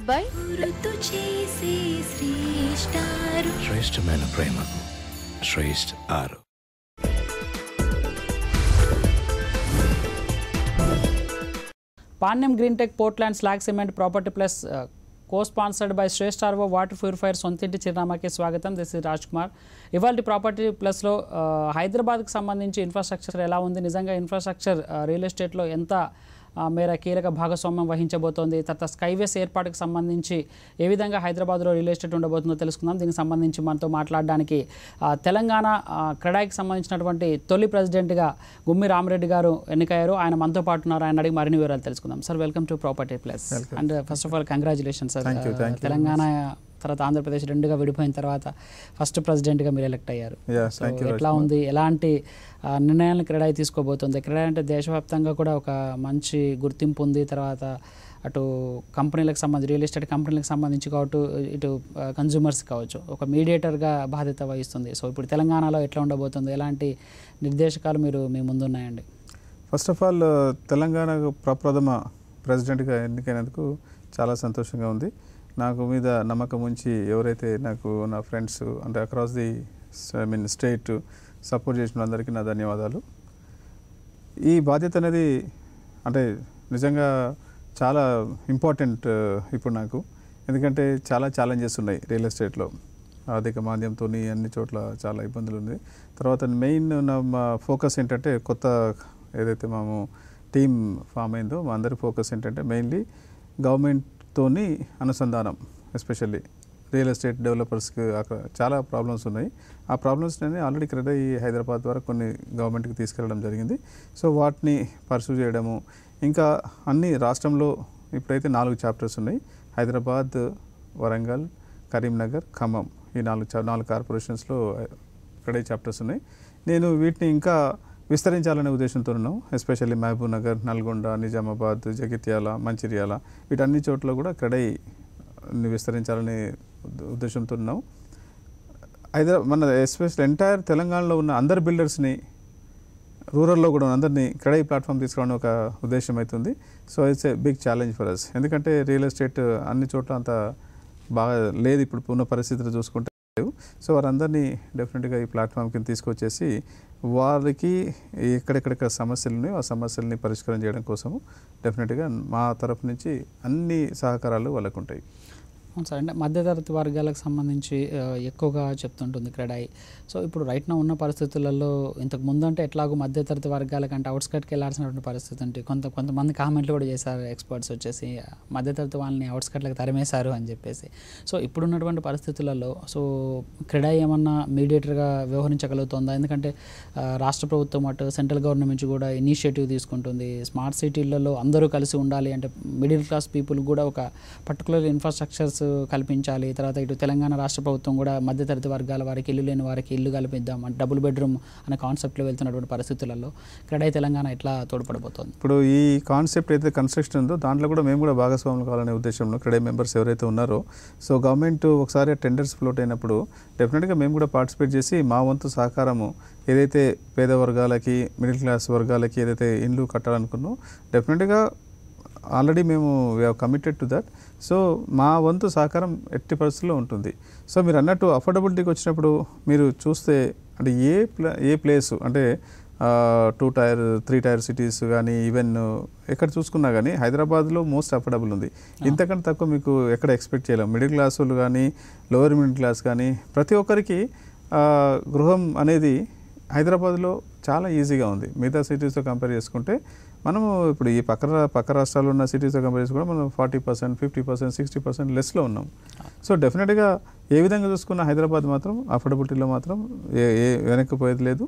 By శ్రేష్టమైన ప్రేమకు శ్రేష్ఠ ఆరు. Panyam green tech Portland slag cement property plus co-sponsored by Shreshta RO water purifier సొంతింటి చిరునామాకి స్వాగతం. This is Raj Kumar. ఇవాళ ప్రాపర్టీ ప్లస్లో హైదరాబాద్కి సంబంధించి ఇన్ఫ్రాస్ట్రక్చర్ ఎలా ఉంది, నిజంగా ఇన్ఫ్రాస్ట్రక్చర్ రియల్ ఎస్టేట్లో ఎంత మేర కీలక భాగస్వామ్యం వహించబోతోంది, తర్వాత స్కైవేస్ ఏర్పాటుకు సంబంధించి ఏ విధంగా హైదరాబాద్లో రియల్ ఎస్టేట్ ఉండబోతుందో తెలుసుకుందాం. దీనికి సంబంధించి మనతో మాట్లాడడానికి తెలంగాణ క్రెడాయికి సంబంధించినటువంటి తొలి ప్రెసిడెంట్గా గుమ్మి రామరెడ్డి గారు ఎన్నికయ్యారు. ఆయన మనతో పాటు ఉన్నారు. ఆయన అడిగి మరిన్ని వివరాలు తెలుసుకుందాం. Sir, welcome to property plus. And first of all congratulation sir. Telangana తర్వాత ఆంధ్రప్రదేశ్ రెండుగా విడిపోయిన తర్వాత ఫస్ట్ ప్రెసిడెంట్గా మీరు ఎలక్ట్ అయ్యారు. ఎట్లా ఉంది, ఎలాంటి నిర్ణయాలను క్రెడాయి తీసుకోబోతుంది? క్రెడాయి అంటే దేశవ్యాప్తంగా కూడా ఒక మంచి గుర్తింపు ఉంది. తర్వాత అటు కంపెనీలకు సంబంధించి రియల్ ఎస్టేట్ కంపెనీలకు సంబంధించి కావచ్చు, ఇటు కన్జ్యూమర్స్ కావచ్చు, ఒక మీడియేటర్గా బాధ్యత వహిస్తుంది. సో ఇప్పుడు తెలంగాణలో ఎట్లా ఉండబోతుంది, ఎలాంటి నిర్దేశకాలు మీ ముందున్నాయండి? ఫస్ట్ ఆఫ్ ఆల్ తెలంగాణకు ప్రప్రథమ ప్రెసిడెంట్గా ఎన్నికైనందుకు చాలా సంతోషంగా ఉంది. నాకు మీద నమ్మకం ఉంచి ఎవరైతే నాకు నా ఫ్రెండ్స్ అంటే అక్రాస్ ది స్టేట్ సపోర్ట్ చేసిన అందరికీ నా ధన్యవాదాలు. ఈ బాధ్యత అనేది అంటే నిజంగా చాలా ఇంపార్టెంట్ ఇప్పుడు నాకు, ఎందుకంటే చాలా ఛాలెంజెస్ ఉన్నాయి రియల్ ఎస్టేట్లో. ఆర్థిక మాంద్యంతో అన్ని చోట్ల చాలా ఇబ్బందులు ఉన్నాయి. తర్వాత మెయిన్ నా ఫోకస్ ఏంటంటే కొత్త ఏదైతే మేము టీమ్ ఫామ్ అయిందో మా అందరి ఫోకస్ ఏంటంటే మెయిన్లీ గవర్నమెంట్తోని అనుసంధానం. ఎస్పెషల్లీ రియల్ ఎస్టేట్ డెవలపర్స్కి అక్కడ చాలా ప్రాబ్లమ్స్ ఉన్నాయి. ఆ ప్రాబ్లమ్స్ని ఆల్రెడీ క్రెడాయి హైదరాబాద్ ద్వారా కొన్ని గవర్నమెంట్కి తీసుకెళ్ళడం జరిగింది. సో వాటిని పర్సూ చేయడము, ఇంకా అన్ని రాష్ట్రంలో ఇప్పుడైతే 4 చాప్టర్స్ ఉన్నాయి. హైదరాబాద్, వరంగల్, కరీంనగర్, ఖమ్మం, ఈ 4 కార్పొరేషన్స్లో క్రెడాయి చాప్టర్స్ ఉన్నాయి. నేను వీటిని ఇంకా విస్తరించాలనే ఉద్దేశంతో ఉన్నాం. ఎస్పెషల్లీ మహబూబ్ నగర్, నల్గొండ, నిజామాబాద్, జగిత్యాల, మంచిర్యాల వీటన్ని చోట్ల కూడా క్రెడాయిని విస్తరించాలనే ఉద్దేశంతో ఉన్నాం. మన ఎస్పెషల్ ఎంటైర్ తెలంగాణలో ఉన్న అందరు బిల్డర్స్ని, రూరల్లో కూడా అందరినీ క్రెడాయి ప్లాట్ఫామ్ తీసుకురావడం ఒక ఉద్దేశం అవుతుంది. So it's a big challenge for us. ఎందుకంటే రియల్ ఎస్టేట్ అన్ని చోట్ల అంత బాగా లేదు ఇప్పుడు ఉన్న పరిస్థితులు చూసుకుంటే. సో వారందరినీ డెఫినెట్గా ఈ ప్లాట్ఫామ్ కింద తీసుకొచ్చేసి వారికి ఎక్కడెక్కడ సమస్యలు ఉన్నాయో ఆ సమస్యలని పరిష్కారం చేయడం కోసము డెఫినెట్గా మా తరఫు నుంచి అన్ని సహకారాలు వాళ్ళకు ఉంటాయి. అవును సార్. అంటే మధ్యతరగతి వర్గాలకు సంబంధించి ఎక్కువగా చెప్తుంటుంది క్రెడాయి. సో ఇప్పుడు రైట్ నా ఉన్న పరిస్థితులలో ఇంతకు ముందు అంటే ఎట్లాగో మధ్యతరగతి వర్గాలకంటే అవుట్స్కట్కి వెళ్ళాల్సినటువంటి పరిస్థితి ఉంటే కొంతమంది కామెంట్లు కూడా చేశారు ఎక్స్పర్ట్స్ వచ్చేసి, మధ్యతరగతి వాళ్ళని అవుట్స్కట్లకు తరిమేశారు అని చెప్పేసి. సో ఇప్పుడున్నటువంటి పరిస్థితులలో సో క్రెడాయి ఏమన్నా మీడియేటర్గా వ్యవహరించగలుగుతుందా? ఎందుకంటే రాష్ట్ర ప్రభుత్వం అటు సెంట్రల్ గవర్నమెంట్ నుంచి కూడా ఇనిషియేటివ్ తీసుకుంటుంది. స్మార్ట్ సిటీలలో అందరూ కలిసి ఉండాలి అంటే మిడిల్ క్లాస్ పీపుల్ కూడా ఒక పర్టికులర్ ఇన్ఫ్రాస్ట్రక్చర్స్ కల్పించాలి. తర్వాత ఇటు తెలంగాణ రాష్ట్ర ప్రభుత్వం కూడా మధ్యతరగతి వర్గాల వారికి, ఇల్లు లేని వారికి ఇల్లు కల్పిద్దాం అంటే డబుల్ బెడ్రూమ్ అనే కాన్సెప్ట్లో వెళ్తున్నటువంటి పరిస్థితులలో క్రెడాయి తెలంగాణ ఎట్లా తోడ్పడబోతోంది? ఇప్పుడు ఈ కాన్సెప్ట్ అయితే కన్స్ట్రక్షన్ ఉందో దాంట్లో కూడా మేము కూడా భాగస్వాములు కావాలనే ఉద్దేశంలో క్రెడాయి మెంబర్స్ ఎవరైతే ఉన్నారో, సో గవర్నమెంట్ ఒకసారి టెండర్స్ ఫ్లోట్ అయినప్పుడు డెఫినెట్గా మేము కూడా పార్టిసిపేట్ చేసి మా వంతు సహకారము ఏదైతే పేద వర్గాలకి, మిడిల్ క్లాస్ వర్గాలకి ఏదైతే ఇండ్లు కట్టాలనుకున్నామో డెఫినెట్గా ఆల్రెడీ మేము we have committed to that. So మా వంతు సహకారం ఎట్టి పరిస్థితుల్లో ఉంటుంది. సో మీరు అన్నట్టు అఫోర్డబిలిటీకి వచ్చినప్పుడు మీరు చూస్తే అంటే ఏ ప్లేసు అంటే 2 టైర్ 3 టైర్ సిటీస్ కానీ ఈవెన్ ఎక్కడ చూసుకున్నా కానీ హైదరాబాద్లో మోస్ట్ అఫోర్డబుల్ ఉంది. ఇంతకంటే తక్కువ మీకు ఎక్కడ ఎక్స్పెక్ట్ చేయలేం. మిడిల్ క్లాస్ వాళ్ళు కానీ, లోవర్ మిడిల్ క్లాస్ కానీ ప్రతి ఒక్కరికి గృహం అనేది హైదరాబాద్లో చాలా ఈజీగా ఉంది. మిగతా సిటీస్తో కంపేర్ చేసుకుంటే మనము ఇప్పుడు ఈ పక్క రాష్ట్రాల్లో ఉన్న సిటీస్తో కంపేర్ చేసుకుంటే మనం 40%, 50%, 60% లెస్లో ఉన్నాం. సో డెఫినెట్గా ఏ విధంగా చూసుకున్న హైదరాబాద్ మాత్రం అఫోర్డబిలిటీలో మాత్రం ఏ వెనక్కిపోయేది లేదు.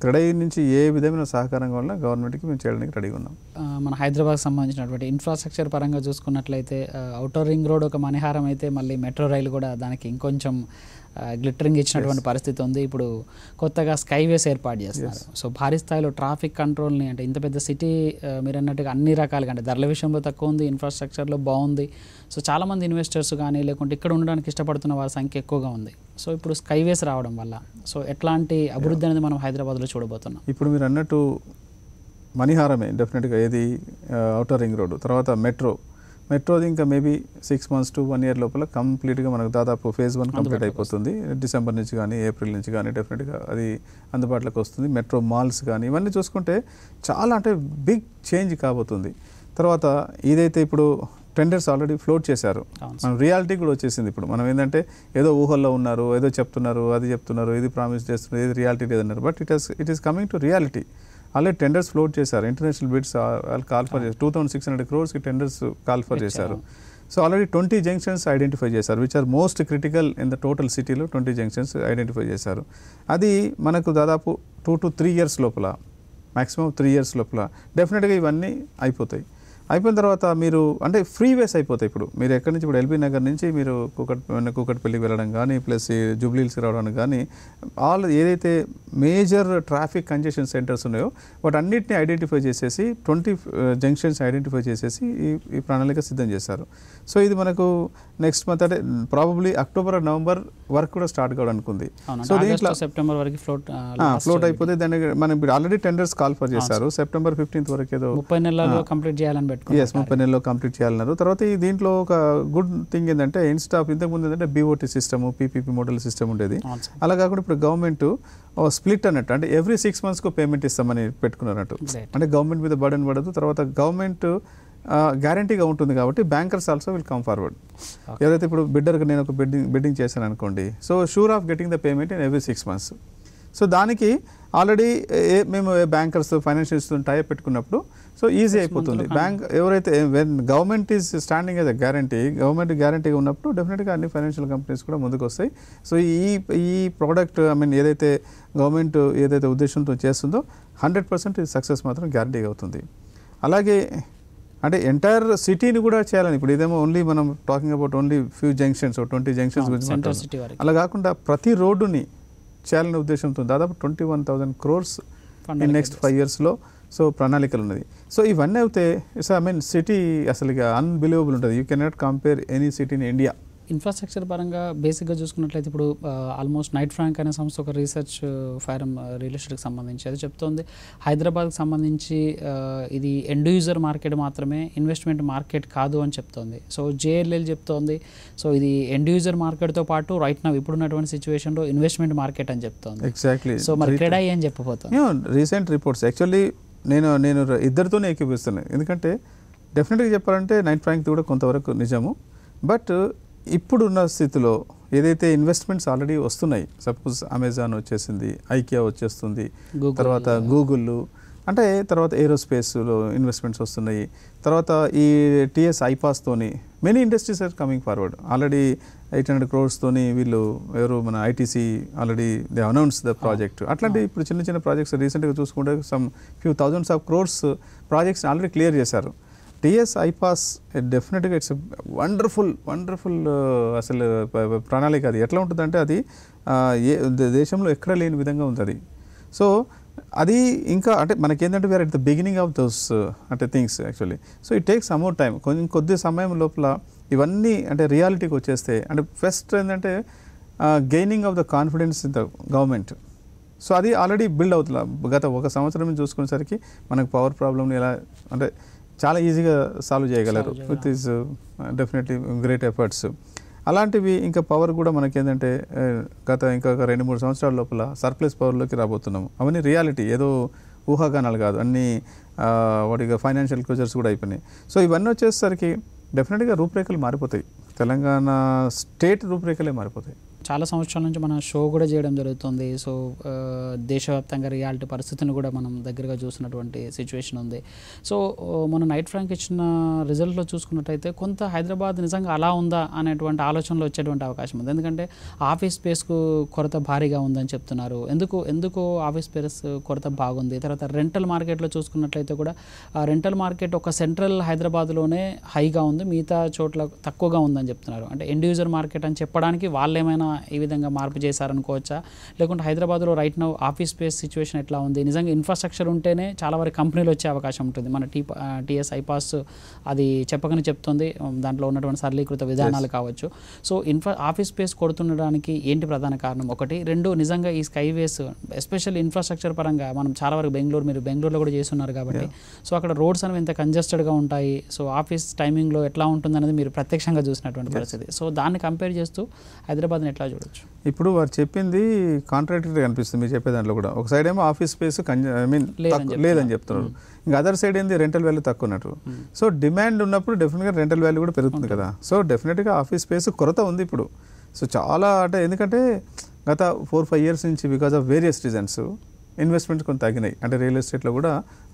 క్రెడాయి నుంచి ఏ విధమైన సహకారం వల్ల గవర్నమెంట్కి మేము చేయడానికి రెడీగా ఉన్నాం. మన హైదరాబాద్ సంబంధించినటువంటి ఇన్ఫ్రాస్ట్రక్చర్ పరంగా చూసుకున్నట్లయితే ఔటర్ రింగ్ రోడ్ ఒక మణిహారం అయితే మళ్ళీ మెట్రో రైలు కూడా దానికి ఇంకొంచెం గ్లిటరింగ్ ఇచ్చినటువంటి పరిస్థితి ఉంది. ఇప్పుడు కొత్తగా స్కైవేస్ ఏర్పాటు చేస్తున్నారు. సో భారీ స్థాయిలో ట్రాఫిక్ కంట్రోల్ని అంటే ఇంత పెద్ద సిటీ మీరు అన్నట్టుగా అన్ని రకాలుగా అంటే ధరల విషయంలో తక్కువ ఉంది, ఇన్ఫ్రాస్ట్రక్చర్లో బాగుంది. సో చాలామంది ఇన్వెస్టర్స్ కానీ లేకుంటే ఇక్కడ ఉండడానికి ఇష్టపడుతున్న వారి సంఖ్య ఎక్కువగా ఉంది. సో ఇప్పుడు స్కైవేస్ రావడం వల్ల సో ఎట్లాంటి అభివృద్ధి అనేది మనం హైదరాబాద్లో చూడబోతున్నాం? ఇప్పుడు మీరు అన్నట్టు మణిహారమే డెఫినెట్గా ఏది ఔటర్ రింగ్ రోడ్డు, తర్వాత మెట్రో మెట్రోది ఇంకా మేబీ 6 months to 1 year లోపల కంప్లీట్గా మనకు దాదాపు phase 1 కంప్లీట్ అయిపోతుంది. డిసెంబర్ నుంచి కానీ ఏప్రిల్ నుంచి కానీ డెఫినెట్గా అది అందుబాటులోకి వస్తుంది. మెట్రో మాల్స్ కానీ ఇవన్నీ చూసుకుంటే చాలా అంటే బిగ్ చేంజ్ కాబోతుంది. తర్వాత ఇదైతే ఇప్పుడు టెండర్స్ ఆల్రెడీ ఫ్లోట్ చేశారు, మనం రియాలిటీ కూడా వచ్చేసింది. ఇప్పుడు మనం ఏంటంటే ఏదో ఊహల్లో ఉన్నారు, ఏదో చెప్తున్నారు, అది చెప్తున్నారు, ఇది ప్రామిస్ చేస్తున్నారు, ఇది రియాలిటీ లేదన్నారు. But it is coming to reality. Already tenders float చేశారు, ఇంటర్నేషనల్ బిడ్స్ కాల్ ఫర్ చేశారు. 2600 crores టెండర్స్ కాల్ ఫర్ చేశారు. సో ఆల్రెడీ 20 junctions ఐడెంటిఫై చేశారు, which are most critical in the total సిటీలో 20 junctions ఐడెంటిఫై చేశారు. అది మనకు దాదాపు 2 to 3 years లోపల, మ్యాక్సిమం 3 years లోపల డెఫినెట్గా ఇవన్నీ అయిపోతాయి. అయిపోయిన తర్వాత మీరు అంటే ఫ్రీ వేస్ అయిపోతాయి. ఇప్పుడు మీరు ఎక్కడి నుంచి ఇప్పుడు ఎల్బీ నగర్ నుంచి మీరు కూకట్పల్లికి వెళ్ళడం కానీ ప్లస్ జూబ్లీహిల్స్కి రావడానికి కానీ ఏదైతే మేజర్ ట్రాఫిక్ కంజెషన్ సెంటర్స్ ఉన్నాయో వాటన్నిటిని ఐడెంటిఫై చేసేసి 20 junctions ఐడెంటిఫై చేసేసి ఈ ప్రణాళిక సిద్ధం చేశారు. సో ఇది మనకు నెక్స్ట్ మంత్ అంటే ప్రాబబ్లీ అక్టోబర్ నవంబర్ వరకు కూడా స్టార్ట్ కావడానికి ఉంది. సో దీంట్లో సెప్టెంబర్ వరకు ఫ్లోట్ అయిపోతే దాన్ని మనం ఇప్పుడు ఆల్రెడీ టెండర్స్ కాల్ ఫర్ చేశారు. September 15th వరకు ఏదో 30 నెలల్లో కంప్లీట్ చేయాలని 30 నెలల్లో కంప్లీట్ చేయాలన్నారు. తర్వాత దీంట్లో ఒక గుడ్ థింగ్ ఏంటంటే ఇన్స్టాఫ్ ఇంతకుముందు ఏంటంటే BOT system, PPP model system ఉండేది. అలా కాకుండా ఇప్పుడు గవర్నమెంట్ స్ప్లిట్ అన్నట్టు అంటే ఎవ్రీ 6 months పేమెంట్ ఇస్తామని పెట్టుకున్నట్టు. అంటే గవర్నమెంట్ మీద బర్డెన్ పడదు. తర్వాత గవర్నమెంట్ గ్యారంటీగా ఉంటుంది కాబట్టి bankers also will come forward. ఎవరైతే ఇప్పుడు బిడ్డర్కి నేను ఒక బిడ్డింగ్ చేశాను అనుకోండి, so sure of getting the payment in every 6 months. So దానికి ఆల్రెడీ మేము బ్యాంకర్స్ ఫైనాన్షియల్స్ టైప్ పెట్టుకున్నప్పుడు సో ఈజీ అయిపోతుంది. బ్యాంక్ ఎవరైతే when government is standing as a guarantee, government గ్యారంటీగా ఉన్నప్పుడు డెఫినెట్గా అన్ని ఫైనాన్షియల్ కంపెనీస్ కూడా ముందుకు వస్తాయి. సో ఈ ప్రోడక్ట్ ఏదైతే గవర్నమెంట్ ఏదైతే ఉద్దేశంతో చేస్తుందో 100% సక్సెస్ మాత్రం గ్యారంటీగా అవుతుంది. అలాగే అంటే ఎంటైర్ సిటీని కూడా చేయాలని ఇప్పుడు ఇదేమో ఓన్లీ మనం talking about only few junctions 20 junctions గురించి, అలా కాకుండా ప్రతి రోడ్డుని చేయాలనే ఉద్దేశంతో దాదాపు 21,000 crores ఇన్ నెక్స్ట్ 5 yearsలో సో ప్రణాళికలు ఉన్నది. సో ఇవన్నీ అయితే సిటీ అసలు అన్బిలీవబుల్ ఉంటుంది. You cannot compare any city in India. Infrastructure పరంగా బేసిక్గా చూసుకున్నట్లయితే ఇప్పుడు ఆల్మోస్ట్ నైట్ ఫ్రాంక్ అనే సంస్థ ఒక రీసెర్చ్ ఫైరమ్ రియల్ ఎస్టేట్కి సంబంధించి అది చెప్తోంది హైదరాబాద్కి సంబంధించి ఇది ఎండ్ యూజర్ మార్కెట్ మాత్రమే, ఇన్వెస్ట్మెంట్ మార్కెట్ కాదు అని చెప్తోంది. సో జేఎల్ఎల్ చెప్తోంది సో ఇది ఎండ్ యూజర్ మార్కెట్తో పాటు రైట్ నౌ ఇప్పుడున్నటువంటి సిచ్యువేషన్లో ఇన్వెస్ట్మెంట్ మార్కెట్ అని చెప్తోంది. ఎగ్జాక్ట్లీ. సో మరి క్రెడా ఏం చెప్పబోతుంది? రీసెంట్ రిపోర్ట్స్ యాక్చువల్లీ నేను ఇద్దరితోనే ఏకీపిస్తున్నాను. ఎందుకంటే డెఫినెట్గా చెప్పాలంటే నైట్ ఫ్రాంక్ది కూడా కొంతవరకు నిజము. బట్ ఇప్పుడున్న స్థితిలో ఏదైతే ఇన్వెస్ట్మెంట్స్ ఆల్రెడీ వస్తున్నాయి, సపోజ్ అమెజాన్ వచ్చేసింది, ఐకియా వచ్చేస్తుంది, తర్వాత గూగుల్ అంటే తర్వాత ఏరోస్పేస్లో ఇన్వెస్ట్మెంట్స్ వస్తున్నాయి, తర్వాత ఈ టీఎస్ ఐపాస్తోని many industries are coming forward. Already 800 crores తోని వీళ్ళు ఎవరు మన ITC already they announce the project. అట్లాంటి ఇప్పుడు చిన్న చిన్న ప్రాజెక్ట్స్ రీసెంట్గా చూసుకుంటే some few thousands of crores projects already clear చేశారు. టీఎస్ ఐపాస్ డెఫినెట్గా ఇట్స్ వండర్ఫుల్ అసలు ప్రణాళిక. అది ఎట్లా ఉంటుందంటే అది దేశంలో ఎక్కడ లేని విధంగా ఉంది అది. సో అది ఇంకా అంటే మనకేంటంటే we are at the beginning of those అంటే things actually. So it takes some more time. కొద్ది సమయం లోపల ఇవన్నీ అంటే రియాలిటీకి వచ్చేస్తే అంటే ఫస్ట్ ఏంటంటే gaining of the confidence in the government. So అది ఆల్రెడీ బిల్డ్ అవుతుంది. గత 1 సంవత్సరం చూసుకునేసరికి మనకు పవర్ ప్రాబ్లమ్ని ఎలా అంటే చాలా ఈజీగా సాల్వ్ చేయగలరు with is definitely great efforts. అలాంటివి ఇంకా పవర్ కూడా మనకేంటంటే గత ఇంకా 2-3 సంవత్సరాల లోపల సర్ప్లస్ పవర్లోకి రాబోతున్నాము. అవన్నీ రియాలిటీ, ఏదో ఊహాగానాలు కాదు, అన్నీ వాటిగా ఫైనాన్షియల్ క్లోజర్స్ కూడా అయిపోయినాయి. సో ఇవన్నీ వచ్చేసరికి డెఫినెట్గా రూపురేఖలు మారిపోతాయి, తెలంగాణ స్టేట్ రూపురేఖలే మారిపోతాయి. చాలా సంవత్సరాల నుంచి మనం షో కూడా చేయడం జరుగుతుంది. సో దేశవ్యాప్తంగా రియాలిటీ పరిస్థితిని కూడా మనం దగ్గరగా చూసినటువంటి సిచ్యువేషన్ ఉంది. సో మన నైట్ ఫ్రాంక్ ఇచ్చిన రిజల్ట్లో చూసుకున్నట్టయితే కొంత హైదరాబాద్ నిజంగా అలా ఉందా అనేటువంటి ఆలోచనలో వచ్చేటువంటి అవకాశం ఉంది. ఎందుకంటే ఆఫీస్ స్పేస్కు కొరత భారీగా ఉందని చెప్తున్నారు. ఎందుకు ఆఫీస్ స్పేస్ కొరత బాగుంది. తర్వాత రెంటల్ మార్కెట్లో చూసుకున్నట్లయితే కూడా రెంటల్ మార్కెట్ ఒక సెంట్రల్ హైదరాబాద్లోనే హైగా ఉంది, మిగతా చోట్ల తక్కువగా ఉందని చెప్తున్నారు. అంటే ఎండ్ యూజర్ మార్కెట్ అని చెప్పడానికి వాళ్ళు ఏమైనా ఈ విధంగా మార్పు చేశారనుకోవచ్చా, లేకుంటే హైదరాబాద్లో right now office space situation ఎట్లా ఉంది? నిజంగా ఇన్ఫ్రాస్ట్రక్చర్ ఉంటేనే చాలా వరకు కంపెనీలు వచ్చే అవకాశం ఉంటుంది. మన టీఎస్ ఐపాస్ అది చెప్పకనే చెప్తుంది, దాంట్లో ఉన్నటువంటి సరళీకృత విధానాలు కావచ్చు. సో ఆఫీస్ స్పేస్ కొడుతుండడానికి ఏంటి ప్రధాన కారణం? ఒకటి. రెండు, నిజంగా ఈ స్కైవేస్ ఎస్పెషల్లీ ఇన్ఫ్రాస్ట్రక్చర్ పరంగా మనం చాలా వరకు మీరు బెంగళూరులో కూడా చేస్తున్నారు కాబట్టి, సో అక్కడ రోడ్స్ అనేవి ఎంత కంజెస్టెడ్గా ఉంటాయి, సో ఆఫీస్ టైమింగ్లో ఎట్లా ఉంటుంది అనేది మీరు ప్రత్యక్షంగా చూసినటువంటి పరిస్థితి. సో దాన్ని కంపేర్ చేస్తూ హైదరాబాద్ని ఎట్లా చూడొచ్చు? ఇప్పుడు వారు చెప్పింది కాంట్రాక్టరీ అనిపిస్తుంది మీరు చెప్పే దాంట్లో కూడా. ఒక సైడ్ ఏమో ఆఫీస్ స్పేస్ లేదని చెప్తున్నారు, ఇంకా అదర్ సైడ్ ఏంది రెంటల్ వాల్యూ తక్కువ ఉన్నట్టు. సో డిమాండ్ ఉన్నప్పుడు డెఫినెట్గా రెంటల్ వాల్యూ కూడా పెరుగుతుంది కదా. సో డెఫినెట్గా ఆఫీస్ స్పేస్ కొరత ఉంది ఇప్పుడు. సో చాలా అంటే ఎందుకంటే గత 4-5 years నుంచి because of various reasons investments కొంత తగ్గినాయి. అంటే రియల్ ఎస్టేట్లో కూడా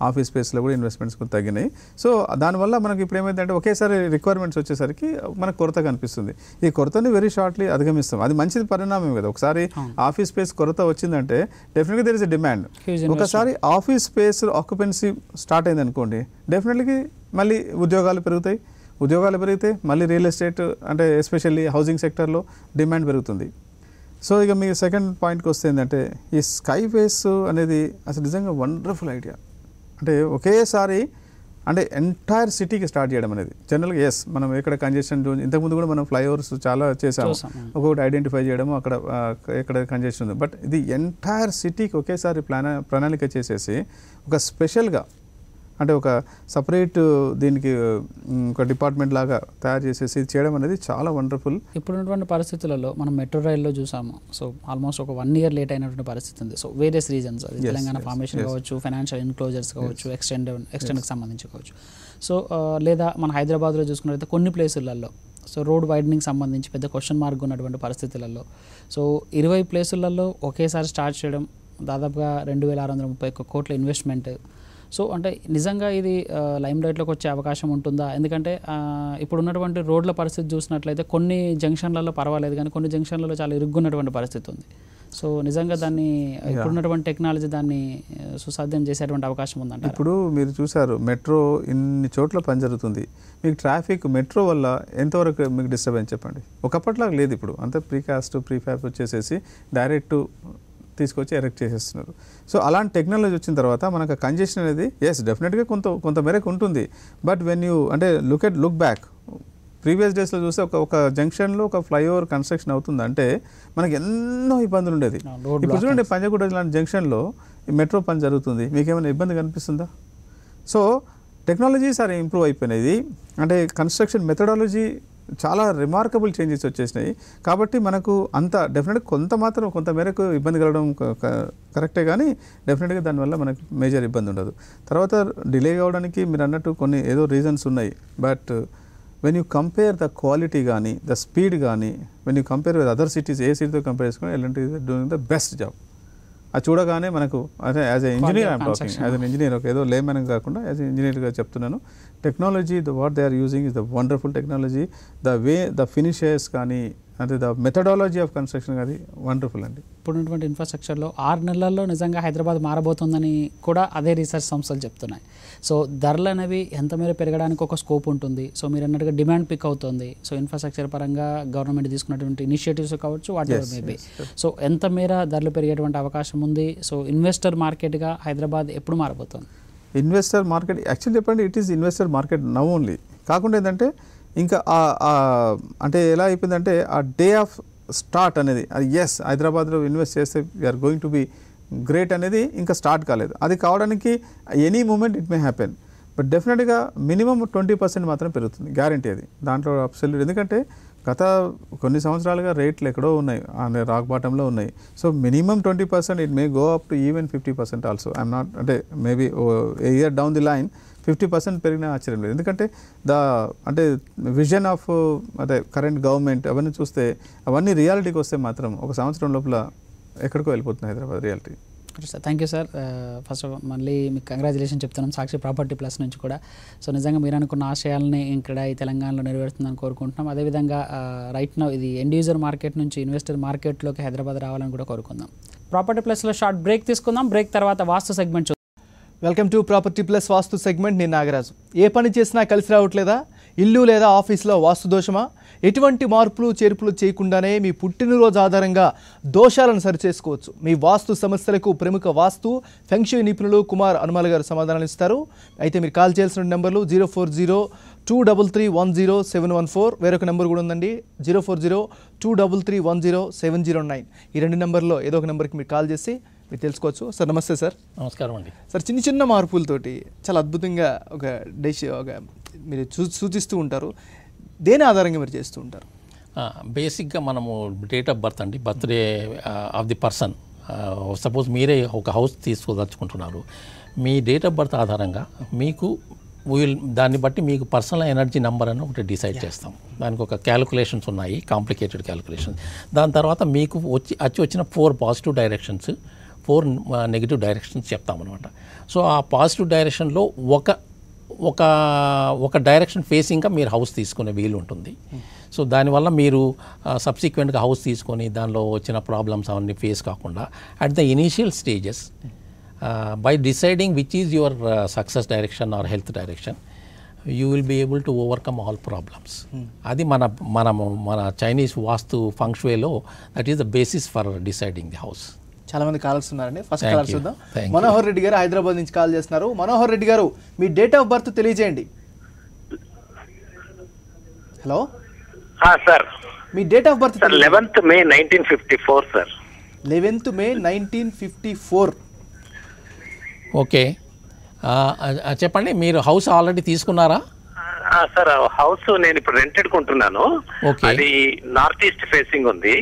ఆఫీస్ స్పేస్లో కూడా ఇన్వెస్ట్మెంట్స్ కొంత తగ్గినాయి. సో దానివల్ల మనకి ఇప్పుడు ఏమైందంటే ఒకేసారి రిక్వైర్మెంట్స్ వచ్చేసరికి మనకు కొరత కనిపిస్తుంది. ఈ కొరతని వెరీ షార్ట్లీ అధిగమిస్తాం, అది మంచిది పరిణామం కదా. ఒకసారి ఆఫీస్ స్పేస్ కొరత వచ్చిందంటే డెఫినెట్గా దేర్ ఇస్ ఎ డిమాండ్. ఒకసారి ఆఫీస్ స్పేస్ ఆక్యుపెన్సీ స్టార్ట్ అయింది అనుకోండి, డెఫినెట్లీ మళ్ళీ ఉద్యోగాలు పెరిగితే మళ్ళీ రియల్ ఎస్టేట్ అంటే ఎస్పెషల్లీ హౌసింగ్ సెక్టర్లో డిమాండ్ పెరుగుతుంది. సో ఇక మీ సెకండ్ పాయింట్కి వస్తే ఏంటంటే ఈ స్కైవేస్ అనేది అసలు నిజంగా వండర్ఫుల్ ఐడియా. అంటే ఒకేసారి అంటే ఎంటైర్ సిటీకి స్టార్ట్ చేయడం అనేది జనరల్గా మనం ఎక్కడ కంజెషన్ జోన్, ఇంతకుముందు కూడా మనం ఫ్లైఓవర్స్ చాలా చేసాము, ఒక్కొక్కటి ఐడెంటిఫై చేయడము అక్కడ ఎక్కడ కంజెషన్ ఉంది. బట్ ఇది ఎంటైర్ సిటీకి ఒకేసారి ప్రణాళిక చేసేసి ఒక స్పెషల్గా అంటే ఒక సపరేట్ దీనికి ఒక డిపార్ట్మెంట్ లాగా తయారు చేసేసి చేయడం అనేది చాలా వండర్ఫుల్. ఇప్పుడున్నటువంటి పరిస్థితులలో మనం మెట్రో రైల్లో చూసాము. సో ఆల్మోస్ట్ ఒక 1 year లేట్ అయినటువంటి పరిస్థితి ఉంది. సో వేరియస్ రీజన్స్, అది తెలంగాణ ఫార్మేషన్ కావచ్చు, ఫైనాన్షియల్ ఇన్క్లోజర్స్ కావచ్చు, ఎక్స్టెండ్కి సంబంధించి కావచ్చు. సో లేదా మన హైదరాబాద్లో చూసుకున్నట్లయితే కొన్ని ప్లేసులలో సో రోడ్ వైడనింగ్ సంబంధించి పెద్ద క్వశ్చన్ మార్క్ ఉన్నటువంటి పరిస్థితులలో సో 20 ప్లేసులలో ఒకేసారి స్టార్ట్ చేయడం, దాదాపుగా 2631 కోట్ల ఇన్వెస్ట్మెంట్. సో అంటే నిజంగా ఇది లైమ్ లైట్లోకి వచ్చే అవకాశం ఉంటుందా? ఎందుకంటే ఇప్పుడు ఉన్నటువంటి రోడ్ల పరిస్థితి చూసినట్లయితే కొన్ని జంక్షన్లలో పర్వాలేదు, కానీ కొన్ని జంక్షన్లలో చాలా ఇరుక్కున్నటువంటి పరిస్థితి ఉంది. సో నిజంగా దాన్ని ఇప్పుడున్నటువంటి టెక్నాలజీ దాన్ని సుసాధ్యం చేసేటువంటి అవకాశం ఉందంట. ఇప్పుడు మీరు చూసారు మెట్రో ఇన్ని చోట్ల పని జరుగుతుంది, మీకు ట్రాఫిక్ మెట్రో వల్ల ఎంతవరకు మీకు డిస్టర్బెన్స్ చెప్పండి. ఒకప్పటిలాగా లేదు ఇప్పుడు, అంతా ప్రీఫ్యాబ్ వచ్చేసేసి డైరెక్ట్ తీసుకొచ్చి ఎరెక్ట్ చేసేస్తున్నారు. సో అలాంటి టెక్నాలజీ వచ్చిన తర్వాత మనకు కంజెషన్ అనేది డెఫినెట్గా కొంత మేరకు ఉంటుంది. బట్ వెన్ యూ అంటే లుక్ బ్యాక్ ప్రీవియస్ డేస్లో చూస్తే ఒక జంక్షన్లో ఒక ఫ్లైఓవర్ కన్స్ట్రక్షన్ అవుతుందంటే మనకి ఎన్నో ఇబ్బందులు ఉండేది. ఇప్పుడు చూడండి పంజాగుట్ట లాంటి జంక్షన్లో మెట్రో పని జరుగుతుంది, మీకేమైనా ఇబ్బంది కనిపిస్తుందా? సో టెక్నాలజీస్ ఆర్ ఇంప్రూవ్ అయిపోయినాయి. అంటే కన్స్ట్రక్షన్ మెథడాలజీ చాలా రిమార్కబుల్ చేంజెస్ వచ్చేసినాయి. కాబట్టి మనకు అంత డెఫినెట్గా కొంత మేరకు ఇబ్బంది కలగడం కరెక్టే, కానీ డెఫినెట్గా దానివల్ల మనకు మేజర్ ఇబ్బంది ఉండదు. తర్వాత డిలే కావడానికి మీరు అన్నట్టు కొన్ని ఏదో రీజన్స్ ఉన్నాయి. But when you compare the quality కానీ ద స్పీడ్ కానీ when you compare with other cities, ఏ సిటీతో కంపేర్ చేసుకుని LNT is doing the best job. అది చూడగానే మనకు అంటే as a engineer I'm talking, as an engineer, ఏదో లేమన్ కాకుండా యాజ్ ఎ ఇంజనీర్గా చెప్తున్నాను. Technology what they are using is the wonderful technology. The finishes కానీ అంటే ద మెథడాలజీ ఆఫ్ కన్స్ట్రక్షన్ అది వండర్ఫుల్ అండి. ఇప్పుడున్నటువంటి ఇన్ఫ్రాస్ట్రక్చర్లో 6 నెలల్లో నిజంగా హైదరాబాద్ మారబోతుందని కూడా అదే రీసెర్చ్ సంస్థలు చెప్తున్నాయి. సో ధరలు అనేవి ఎంత మేర పెరగడానికి ఒక స్కోప్ ఉంటుంది. సో మీరు అన్నట్టుగా డిమాండ్ పిక్ అవుతుంది. సో ఇన్ఫ్రాస్ట్రక్చర్ పరంగా గవర్నమెంట్ తీసుకున్నటువంటి ఇనిషియేటివ్స్ కావచ్చు, వాట్ ఎవర్ మేబీ. సో ఎంత మేర ధరలు పెరిగేటువంటి అవకాశం ఉంది? సో ఇన్వెస్టర్ మార్కెట్గా హైదరాబాద్ ఎప్పుడు మారబోతుంది? ఇన్వెస్టర్ మార్కెట్ యాక్చువల్లీ చెప్పండి, it is investor market now only. కాకుండా ఏంటంటే ఇంకా అంటే ఎలా అయిపోయిందంటే ఆ డే ఆఫ్ స్టార్ట్ అనేది హైదరాబాద్లో ఇన్వెస్ట్ చేస్తే we're going to be great అనేది ఇంకా స్టార్ట్ కాలేదు. అది కావడానికి any moment it may happen. But డెఫినెట్గా మినిమం 20% మాత్రం పెరుగుతుంది, గ్యారంటీ అది. దాంట్లో అబ్సల్యూట్, ఎందుకంటే గత కొన్ని సంవత్సరాలుగా రేట్లు ఎక్కడో ఉన్నాయి, రాక్ బాటంలో ఉన్నాయి. So minimum 20%, it may go up to even 50% also. I'm not అంటే maybe year down the line 50% పెరిగిన ఆశ్చర్యం లేదు. ఎందుకంటే అంటే విజన్ ఆఫ్ అదే కరెంట్ గవర్నమెంట్ అవన్నీ చూస్తే అవన్నీ రియాలిటీకి వస్తే మాత్రం ఒక సంవత్సరం లోపల ఎక్కడికో వెళ్ళిపోతుంది Hyderabad reality. Sir thank you sir. First of all మళ్ళీ మీకు కంగ్రాచులేషన్ చెప్తున్నాం సాక్షి ప్రాపర్టీ ప్లస్ నుంచి కూడా. సో నిజంగా మీరు అనుకున్న ఆశయాలని ఇక్కడ ఈ తెలంగాణలో నెరవేరుతుందని కోరుకుంటున్నాం. అదేవిధంగా రైట్ నౌ ఇది ఎండ్ యూజర్ మార్కెట్ నుంచి ఇన్వెస్టర్ మార్కెట్లోకి హైదరాబాద్ రావాలని కూడా కోరుకుందాం. ప్రాపర్టీ ప్లస్లో షార్ట్ బ్రేక్ తీసుకుందాం. బ్రేక్ తర్వాత వాస్తు సెగ్మెంట్ చూద్దాం. Welcome to property plus vastu segment. నేను నాగరాజు. ఏ పని చేసినా కలిసి రావట్లేదా? ఇల్లు లేదా ఆఫీస్లో వాస్తు దోషమా? ఎటువంటి మార్పులు చేర్పులు చేయకుండానే మీ పుట్టినరోజు ఆధారంగా దోషాలను సరిచేసుకోవచ్చు. మీ వాస్తు సమస్యలకు ప్రముఖ వాస్తు ఫెంగ్షుయ్ నిపుణులు కుమార్ అనుమాల గారు సమాధానాలు ఇస్తారు. అయితే మీరు కాల్ చేయాల్సిన నెంబర్లు 040-233-10714, వేరొక నెంబర్ కూడా ఉందండి 040-233-10709. ఈ రెండు నెంబర్లో ఏదో ఒక నెంబర్కి మీరు కాల్ చేసి మీరు తెలుసుకోవచ్చు. సార్ నమస్తే సార్. నమస్కారం అండి. సార్ చిన్న చిన్న మార్పులతోటి చాలా అద్భుతంగా ఒక మీరు సూచిస్తూ ఉంటారు. దేని ఆధారంగా మీరు చేస్తూ ఉంటారు? బేసిక్గా మనము డేట్ ఆఫ్ బర్త్ అండి, birthday of the person. Suppose మీరే ఒక హౌస్ తీసుకోదలుచుకుంటున్నారు, మీ డేట్ ఆఫ్ బర్త్ ఆధారంగా మీకు దాన్ని బట్టి మీకు పర్సనల్ ఎనర్జీ నెంబర్ అని ఒకటి డిసైడ్ చేస్తాం. దానికి ఒక క్యాలిక్యులేషన్స్ ఉన్నాయి, కాంప్లికేటెడ్ క్యాలిక్యులేషన్స్. దాని తర్వాత మీకు వచ్చిన 4 పాజిటివ్ డైరెక్షన్స్, 4 నెగిటివ్ డైరెక్షన్స్ చెప్తామన్నమాట. సో ఆ పాజిటివ్ డైరెక్షన్లో ఒక డైరెక్షన్ ఫేసింగ్గా మీరు హౌస్ తీసుకునే వీలు ఉంటుంది. సో దానివల్ల మీరు సబ్సిక్వెంట్గా హౌస్ తీసుకొని దానిలో వచ్చిన ప్రాబ్లమ్స్ అవన్నీ ఫేస్ కాకుండా at the initial stages by deciding which is your success direction or health direction, you will be able to overcome all problems. Adi mana Chinese vastu feng shui lo, that is the basis for deciding the house. చాలా మంది calls ఉన్నారండి. First call చూద్దాం. మనోహర్ రెడ్డి గారు హైదరాబాద్ నుంచి call చేస్తున్నారు. మనోహర్ రెడ్డి గారు మీ date of birth తెలియజేయండి. Hello sir, me date of birth 11th May 1954 sir. 11th May 1954. Okay, చెప్పండి, మీరు హౌస్ ఆల్రెడీ తీసుకున్నారా? సార్ హౌస్ నేను ఇప్పుడు రెంటెడ్ కొంటున్నాను. ఓకే, అది నార్త్ ఈస్ట్ ఫేసింగ్ ఉంది.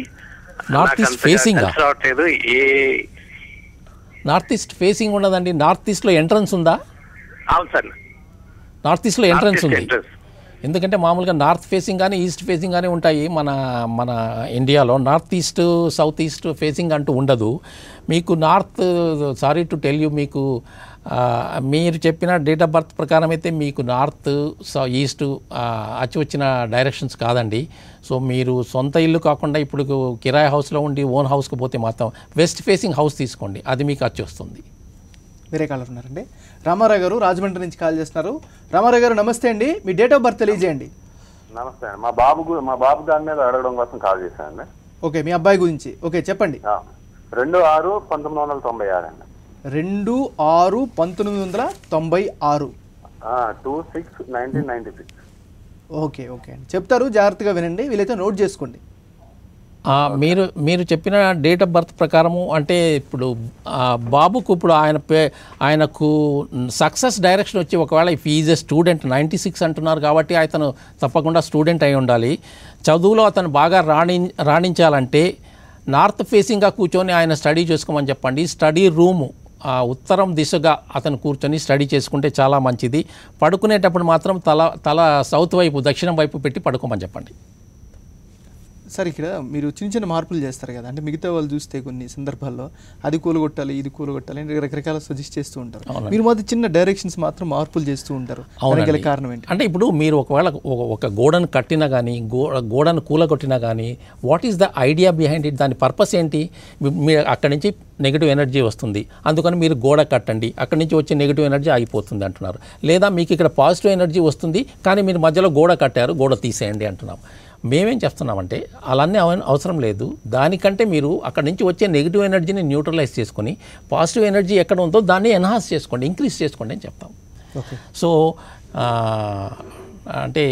నార్త్ ఈస్ట్ ఫేసింగ్ రావట్లేదు. నార్త్ ఈస్ట్ ఫేసింగ్ ఉండదండి, నార్త్ ఈస్ట్లో ఎంట్రన్స్ ఉందా? అవును సార్, నార్త్ ఈస్ట్లో ఎంట్రన్స్ ఉంది. ఎందుకంటే మామూలుగా నార్త్ ఫేసింగ్ కానీ ఈస్ట్ ఫేసింగ్ కానీ ఉంటాయి మన ఇండియాలో. North east south east facing అంటూ ఉండదు. మీకు north, sorry to tell you, మీకు మీరు చెప్పిన డేట్ ఆఫ్ బర్త్ ప్రకారం అయితే మీకు నార్త్ ఈస్ట్ అచ్చి వచ్చిన డైరెక్షన్స్ కాదండి. సో మీరు సొంత ఇల్లు కాకుండా ఇప్పుడు కిరాయి హౌస్లో ఉండి ఓన్ హౌస్కి పోతే మాత్రం వెస్ట్ ఫేసింగ్ హౌస్ తీసుకోండి, అది మీకు అచ్చి వస్తుంది. వేరే కాలర్ ఉన్నారండి. రామారావు గారు రాజమండ్రి నుంచి కాల్ చేస్తున్నారు. రామారావు గారు నమస్తే అండి, మీ డేట్ ఆఫ్ బర్త్ తెలియజేయండి. నమస్తే అండి, మా బాబు దాని మీద అడగడం కోసం కాల్ చేశానండి. ఓకే, మీ అబ్బాయి గురించి. ఓకే చెప్పండి. 2/6/1996 అండి. 2/6/1996. 2/6/1996. ఓకే ఓకే అండి, చెప్తారు, జాగ్రత్తగా వినండి, వీలైతే నోట్ చేసుకోండి. మీరు చెప్పిన డేట్ ఆఫ్ బర్త్ ప్రకారము అంటే ఇప్పుడు బాబుకు ఇప్పుడు ఆయనకు సక్సెస్ డైరెక్షన్ వచ్చి ఒకవేళ ఇఫ్ ఈజ్ ఎ స్టూడెంట్ 96 అంటున్నారు కాబట్టి అతను తప్పకుండా స్టూడెంట్ అయి ఉండాలి. చదువులో అతను బాగా రాణించాలంటే నార్త్ ఫేసింగ్గా కూర్చొని ఆయన స్టడీ చేసుకోమని చెప్పండి. స్టడీ రూము ఉత్తరం దిశగా అతను కూర్చొని స్టడీ చేసుకుంటే చాలా మంచిది. పడుకునేటప్పుడు మాత్రం తల సౌత్ వైపు, దక్షిణం వైపు పెట్టి పడుకోమని చెప్పండి. సార్ ఇక్కడ మీరు చిన్న చిన్న మార్పులు చేస్తారు కదా, అంటే మిగతా వాళ్ళు చూస్తే కొన్ని సందర్భాల్లో అది కూలగొట్టాలి, ఇది కూలగొట్టాలి అని రకరకాల సజెస్ట్ చేస్తూ ఉంటారు. మీరు మాత్రం చిన్న డైరెక్షన్స్ మాత్రం మార్పులు చేస్తూ ఉంటారు. దానికి కారణం ఏంటి? అంటే ఇప్పుడు మీరు ఒకవేళ ఒక గోడను కట్టినా కానీ గోడను కూలగొట్టినా కానీ what is the idea behind it, దాని పర్పస్ ఏంటి? మీరు అక్కడి నుంచి నెగిటివ్ ఎనర్జీ వస్తుంది, అందుకని మీరు గోడ కట్టండి, అక్కడి నుంచి వచ్చే నెగిటివ్ ఎనర్జీ ఆగిపోతుంది అంటున్నారు. లేదా మీకు ఇక్కడ పాజిటివ్ ఎనర్జీ వస్తుంది కానీ మీరు మధ్యలో గోడ కట్టారు, గోడ తీసేయండి అంటున్నాం. మేమేం చేస్తున్నామంటే అలానే అవసరం లేదు. దానికంటే మీరు అక్కడి నుంచి వచ్చే నెగిటివ్ ఎనర్జీని న్యూట్రలైజ్ చేసుకొని పాజిటివ్ ఎనర్జీ ఎక్కడ ఉందో దాన్ని ఎన్హాన్స్ చేసుకోండి, ఇంక్రీజ్ చేసుకోండి అని చెప్తాం. సో అంటే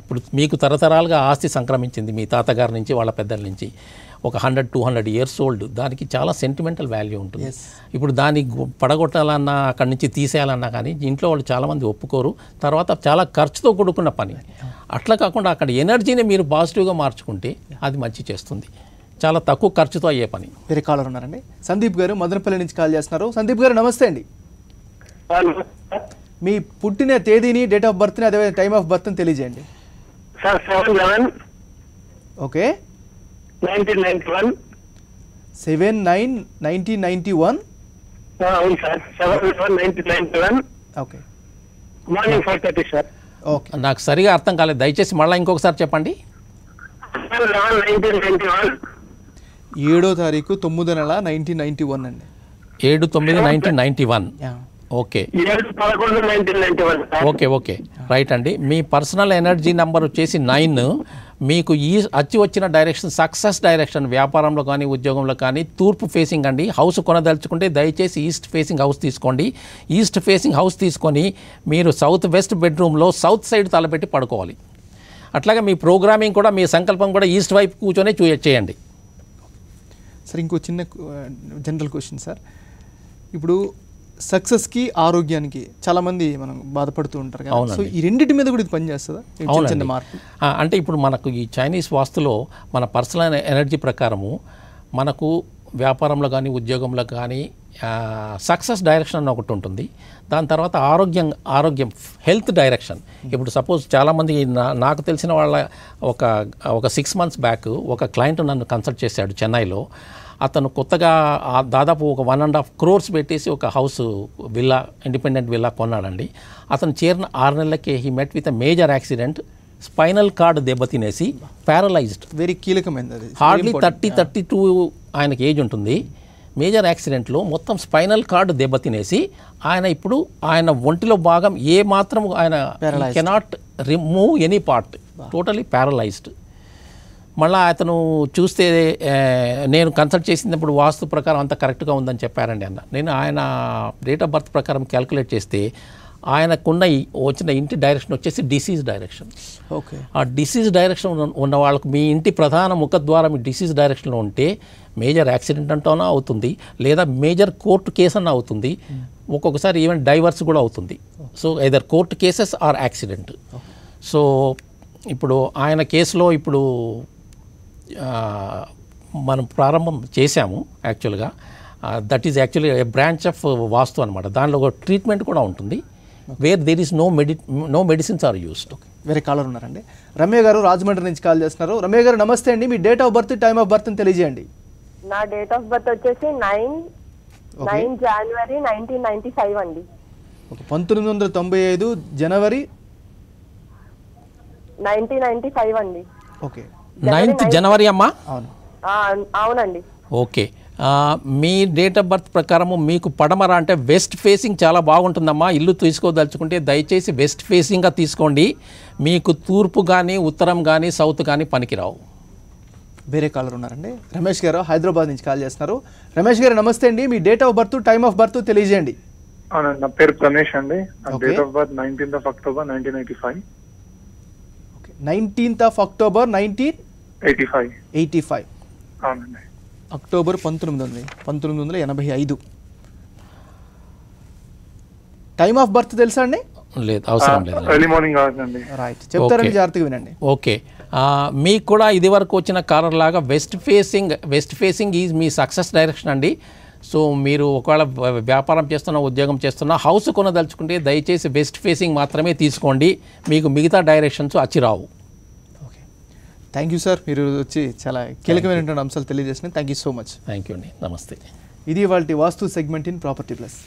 ఇప్పుడు మీకు తరతరాలుగా ఆస్తి సంక్రమించింది మీ తాతగారి నుంచి, వాళ్ళ పెద్దల నుంచి, ఒక 100-200 years ఓల్డ్, దానికి చాలా సెంటిమెంటల్ వాల్యూ ఉంటుంది. ఇప్పుడు దాన్ని పడగొట్టాలన్నా అక్కడి నుంచి తీసేయాలన్నా కానీ ఇంట్లో వాళ్ళు చాలామంది ఒప్పుకోరు. తర్వాత చాలా ఖర్చుతో కూడుకున్న పని. అట్లా కాకుండా అక్కడ ఎనర్జీని మీరు పాజిటివ్గా మార్చుకుంటే అది మంచి చేస్తుంది. చాలా తక్కువ ఖర్చుతో అయ్యే పని. వేరే కాలర్ ఉన్నారండి. సందీప్ గారు మదనపల్లి నుంచి కాల్ చేస్తున్నారు. సందీప్ గారు నమస్తే అండి. మీ పుట్టిన తేదీని, డేట్ ఆఫ్ బర్త్ని, అదే టైమ్ ఆఫ్ బర్త్ని తెలియజేయండి. సార్ 7/11. ఓకే, 1991. 7/9/1991. అవును sir, 7/11/1991. Okay, morning 5:30 sir. Okay, నాకు సరిగా అర్థం కాలేదు, దయచేసి మళ్ళీ ఇంకొకసారి చెప్పండి. 7/11/1991. 7వ తారీఖు 9వ నెల 1991 అండి. 7/9/1991. Okay 7/11/1991 sir. ఓకే రైట్ అండి. మీ పర్సనల్ ఎనర్జీ నెంబర్ వచ్చేసి 9. మీకు ఈ అచ్చి వచ్చిన డైరెక్షన్ సక్సెస్ డైరెక్షన్, వ్యాపారంలో కానీ ఉద్యోగంలో కానీ తూర్పు ఫేసింగ్ అండి. హౌస్ కొనదలుచుకుంటే దయచేసి ఈస్ట్ ఫేసింగ్ హౌస్ తీసుకోండి. ఈస్ట్ ఫేసింగ్ హౌస్ తీసుకొని మీరు సౌత్ వెస్ట్ బెడ్రూమ్లో సౌత్ సైడ్ తలపెట్టి పడుకోవాలి. అట్లాగే మీ ప్రోగ్రామింగ్ కూడా, మీ సంకల్పం కూడా ఈస్ట్ వైపు కూర్చొని చేయండి. సార్ ఇంకో చిన్న జనరల్ క్వశ్చన్ సార్. ఇప్పుడు సక్సెస్కి ఆరోగ్యానికి చాలామంది మనం బాధపడుతూ ఉంటారు కదా, సో ఈ రెండింటి మీద కూడా ఇది పనిచేస్తుందా? చిన్న మార్పు అంటే ఇప్పుడు మనకు ఈ చైనీస్ వాస్తులో మన పర్సనల్ ఎనర్జీ ప్రకారము మనకు వ్యాపారంలో కానీ ఉద్యోగంలో కానీ సక్సెస్ డైరెక్షన్ అని ఒకటి ఉంటుంది. దాని తర్వాత ఆరోగ్యం హెల్త్ డైరెక్షన్. ఇప్పుడు సపోజ్ చాలామంది నాకు తెలిసిన వాళ్ళ ఒక 6 months బ్యాక్ ఒక క్లయింట్ నన్ను కన్సల్ట్ చేశాడు చెన్నైలో. అతను కొత్తగా దాదాపు ఒక 1.5 crores పెట్టేసి ఒక హౌస్ విల్లా, ఇండిపెండెంట్ విల్లా కొన్నాడండి. అతను చేరిన 6 నెలలకే he met with a major accident. Spinal cord దెబ్బతినేసి ప్యారలైజ్డ్. వెరీ కీలకమైనది అది. హార్డ్లీ 32 ఆయనకి ఏజ్ ఉంటుంది. మేజర్ యాక్సిడెంట్లో మొత్తం స్పైనల్ కార్డ్ దెబ్బతినేసి ఇప్పుడు ఆయన ఒంటిలో భాగం ఏ మాత్రం ఆయన cannot remove any part, totally paralysed. మళ్ళీ అతను చూస్తే నేను కన్సల్ట్ చేసినప్పుడు వాస్తు ప్రకారం అంతా కరెక్ట్గా ఉందని చెప్పారండి అన్న. నేను ఆయన డేట్ ఆఫ్ బర్త్ ప్రకారం క్యాల్కులేట్ చేస్తే ఆయనకున్న వచ్చిన ఇంటి డైరెక్షన్ వచ్చేసి డిసీజ్ డైరెక్షన్. ఓకే. ఆ డిసీజ్ డైరెక్షన్ ఉన్న వాళ్ళకు మీ ఇంటి ప్రధాన ముఖద్వారం మీ డిసీజ్ డైరెక్షన్లో ఉంటే మేజర్ యాక్సిడెంట్ అంటూనే అవుతుంది, లేదా మేజర్ కోర్టు కేసు అన్న అవుతుంది, ఒక్కొక్కసారి ఈవెన్ డైవర్స్ కూడా అవుతుంది. So either court cases or accident. So ఇప్పుడు ఆయన కేసులో ఇప్పుడు మనం ప్రారంభం చేశాము యాక్చువల్గా. That is actually a branch of vastu అనమాట. దానిలో ఒక ట్రీట్మెంట్ కూడా ఉంటుంది, where there is no medicines are used. వేరే కాలర్ ఉన్నారండి. రమ్య గారు రాజమండ్రి నుంచి కాల్ చేస్తున్నారు. రమ్య గారు నమస్తే అండి. మీ date of birth, time of birth తెలియజేయండి. నా డేట్ ఆఫ్ బర్త్ వచ్చేసి 9 January 1995 అండి. 1995 జనవరి 1995 అండి. ఓకే. 9th January అమ్మా? అవును. అవునండి. Okay. Me date of birth ప్రకారము మీకు పడమర అంటే వెస్ట్ ఫేసింగ్ చాలా బాగుంటుందమ్మా. ఇల్లు తీసుకోదలుచుకుంటే దయచేసి వెస్ట్ ఫేసింగ్గా తీసుకోండి. మీకు తూర్పు కానీ ఉత్తరం కానీ సౌత్ కానీ పనికిరావు. వేరే కాలర్ ఉన్నారండి. రమేష్ గారు హైదరాబాద్ నుంచి కాల్ చేస్తున్నారు. రమేష్ గారు నమస్తే అండి. మీ date of birth, time of birth తెలియజేయండి. అవునండి, నా పేరు రమేష్ అండి. Date of birth 19th October 1985. 19th October 1985. అవునండి. అక్టోబర్ 1985. టైమ్ ఆఫ్ బర్త్ తెలుసా అండి? లేదు, అవసరం లేదు. ఎర్లీ మార్నింగ్ అవునండి. రైట్, చెప్తారండి, జాగ్రత్తగా వినండి. ఓకే. మీకు కూడా ఇది వరకు వచ్చిన కాలర్ లాగా west facing is me success direction అండి. సో మీరు ఒకవేళ వ్యాపారం చేస్తున్నా, ఉద్యోగం చేస్తున్నా, హౌస్ కొనదలుచుకుంటే దయచేసి వెస్ట్ ఫేసింగ్ మాత్రమే తీసుకోండి. మీకు మిగతా డైరెక్షన్స్ అచ్చిరావు. Okay, thank you sir. మీరు వచ్చి చాలా కీలకమైనటువంటి అంశాలు తెలియజేసినాయి. Thank you so much. Thank you అండి. నమస్తే. ఇది వాళ్ళ vastu segment in property plus.